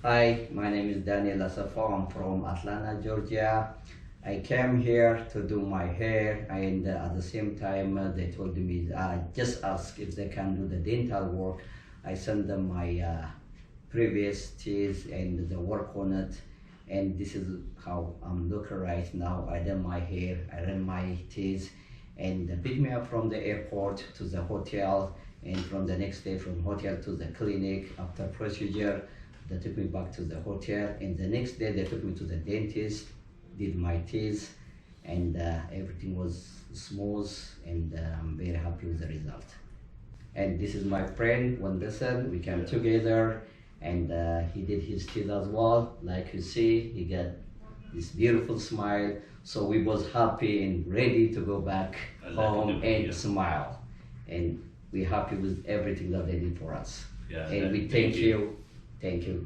Hi, my name is Daniel Asafo. I'm from Atlanta, Georgia. I came here to do my hair, and at the same time, they told me just ask if they can do the dental work. I sent them my previous teeth and the work on it, and this is how I'm looking right now. I done my hair, I done my teeth, and they picked me up from the airport to the hotel, and from the next day from hotel to the clinic. After procedure, they took me back to the hotel, and the next day they took me to the dentist, did my teeth, and everything was smooth, and I'm very happy with the result. And this is my friend Wanderson. We came together, and he did his teeth as well. Like you see, he got this beautiful smile. So we was happy and ready to go back home and smile. And we're happy with everything that they did for us. Yeah, and we thank thank you. you. Thank you.